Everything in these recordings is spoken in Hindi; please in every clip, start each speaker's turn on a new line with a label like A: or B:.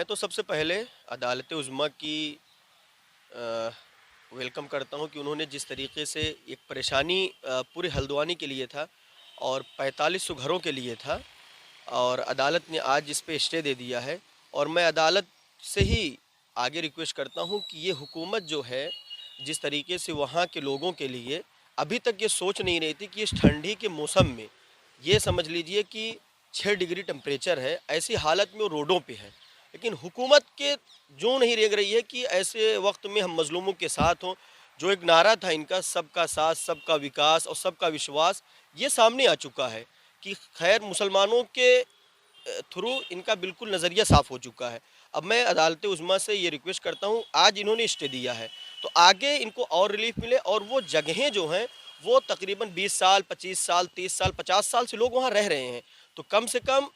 A: मैं तो सबसे पहले अदालत उज़्मा की अ, वेलकम करता हूँ कि उन्होंने जिस तरीके से एक परेशानी पूरे हल्द्वानी के लिए था और 4500 घरों के लिए था और अदालत ने आज इस पे स्टे दे दिया है। और मैं अदालत से ही आगे रिक्वेस्ट करता हूँ कि ये हुकूमत जो है, जिस तरीके से वहाँ के लोगों के लिए अभी तक ये सोच नहीं रही थी कि इस ठंडी के मौसम में, ये समझ लीजिए कि 6 डिग्री टेम्परेचर है, ऐसी हालत में वो रोडों पे है। लेकिन हुकूमत के जो नहीं रेंग रही है कि ऐसे वक्त में हम मज़लूमों के साथ हों। जो एक नारा था इनका, सबका साथ, सबका विकास और सबका विश्वास, ये सामने आ चुका है कि खैर मुसलमानों के थ्रू इनका बिल्कुल नज़रिया साफ़ हो चुका है। अब मैं अदालत उज़्मा से ये रिक्वेस्ट करता हूँ, आज इन्होंने स्टे दिया है, तो आगे इनको और रिलीफ़ मिले और वो जगहें जो हैं, वो तकरीबन 20 साल, 25 साल, 30 साल, 50 साल से लोग वहाँ रह रहे हैं। तो कम से कम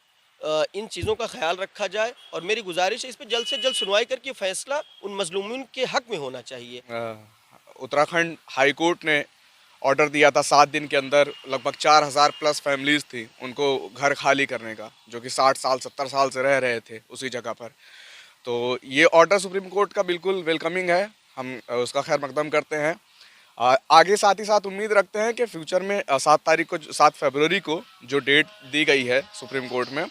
A: इन चीज़ों का ख़्याल रखा जाए और मेरी गुज़ारिश है इस पे जल्द से जल्द सुनवाई करके फ़ैसला उन मज़लूमीन के हक़ में होना चाहिए।
B: उत्तराखंड हाई कोर्ट ने ऑर्डर दिया था 7 दिन के अंदर लगभग 4000 प्लस फैमिलीज थी उनको घर खाली करने का, जो कि 60 साल 70 साल से रह रहे थे उसी जगह पर। तो ये ऑर्डर सुप्रीम कोर्ट का बिल्कुल वेलकमिंग है, हम उसका खैर मकदम करते हैं। आगे साथ ही साथ उम्मीद रखते हैं कि फ्यूचर में 7 फरवरी को जो डेट दी गई है सुप्रीम कोर्ट में,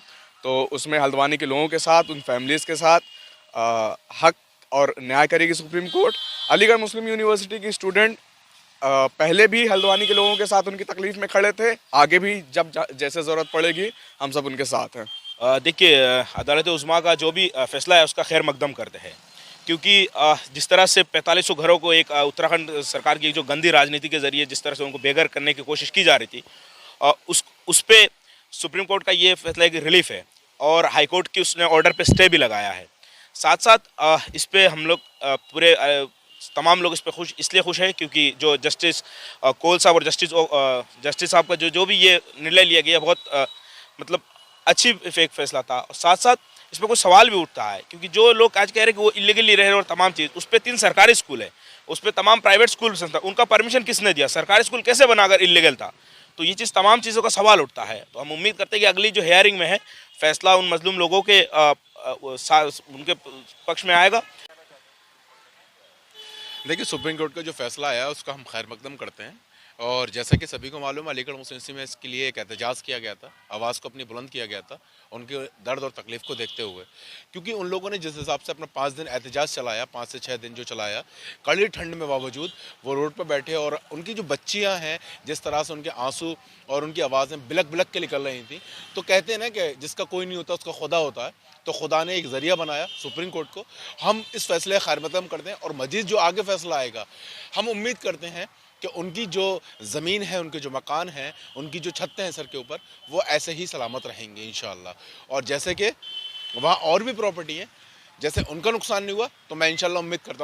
B: तो उसमें हल्द्वानी के लोगों के साथ, उन फैमिलीज़ के साथ हक और न्याय करेगी सुप्रीम कोर्ट। अलीगढ़ मुस्लिम यूनिवर्सिटी की स्टूडेंट पहले भी हल्द्वानी के लोगों के साथ उनकी तकलीफ में खड़े थे, आगे भी जब जैसे ज़रूरत पड़ेगी हम सब उनके साथ हैं।
C: देखिए, अदालत उज़्मा का जो भी फैसला है उसका खैर मकदम करते हैं, क्योंकि जिस तरह से 4500 घरों को एक उत्तराखंड सरकार की जो गंदी राजनीति के ज़रिए जिस तरह से उनको बेघर करने की कोशिश की जा रही थी, उस पे सुप्रीम कोर्ट का ये फैसला एक रिलीफ है और हाई कोर्ट की उसने ऑर्डर पे स्टे भी लगाया है। साथ साथ इस पे हम लोग पूरे तमाम लोग इस पे इसलिए खुश हैं क्योंकि जो जस्टिस कोल साहब और जस्टिस साहब का जो भी ये निर्णय लिया गया, बहुत मतलब अच्छी फेक फैसला था। और साथ साथ इस पर कुछ सवाल भी उठता है, क्योंकि जो लोग आज कह रहे हैं कि वो इलीगली रह रहे और तमाम चीज़, उस पर 3 सरकारी स्कूल है, उस पर तमाम प्राइवेट स्कूल संस्था, उनका परमिशन किसने दिया? सरकारी स्कूल कैसे बना अगर इलीगल था? तो ये चीज़, तमाम चीज़ों का सवाल उठता है। तो हम उम्मीद करते हैं कि अगली जो हियरिंग में है फैसला उन मजलूम लोगों के उनके पक्ष में आएगा।
D: देखिए, सुप्रीम कोर्ट का जो फैसला आया उसका हम खैर मकदम करते हैं। और जैसा कि सभी को मालूम है, अलीगढ़ मुस्लिम यूनिवर्सिटी में इसके लिए एक एहतजाज किया गया था, आवाज़ को अपनी बुलंद किया गया था उनके दर्द और तकलीफ़ को देखते हुए, क्योंकि उन लोगों ने जिस हिसाब से अपना 5 दिन एहतजाज चलाया, 5 से 6 दिन जो चलाया, कड़ी ठंड में बावजूद वो रोड पर बैठे, और उनकी जो बच्चियाँ हैं जिस तरह से उनके आंसू और उनकी आवाज़ें बिलक बिलक के निकल रही थी, तो कहते हैं ना कि जिसका कोई नहीं होता उसका खुदा होता है। तो खुदा ने एक ज़रिया बनाया सुप्रीम कोर्ट को। हम इस फैसले खैर मकदम करते हैं और मज़ीद जो आगे फैसला आएगा, हम उम्मीद करते हैं कि उनकी जो ज़मीन है, उनके जो मकान हैं, उनकी जो छतें हैं सर के ऊपर, वो ऐसे ही सलामत रहेंगे इंशाअल्लाह। और जैसे कि वहाँ और भी प्रॉपर्टी है, जैसे उनका नुकसान नहीं हुआ, तो मैं इंशाअल्लाह उम्मीद करता हूँ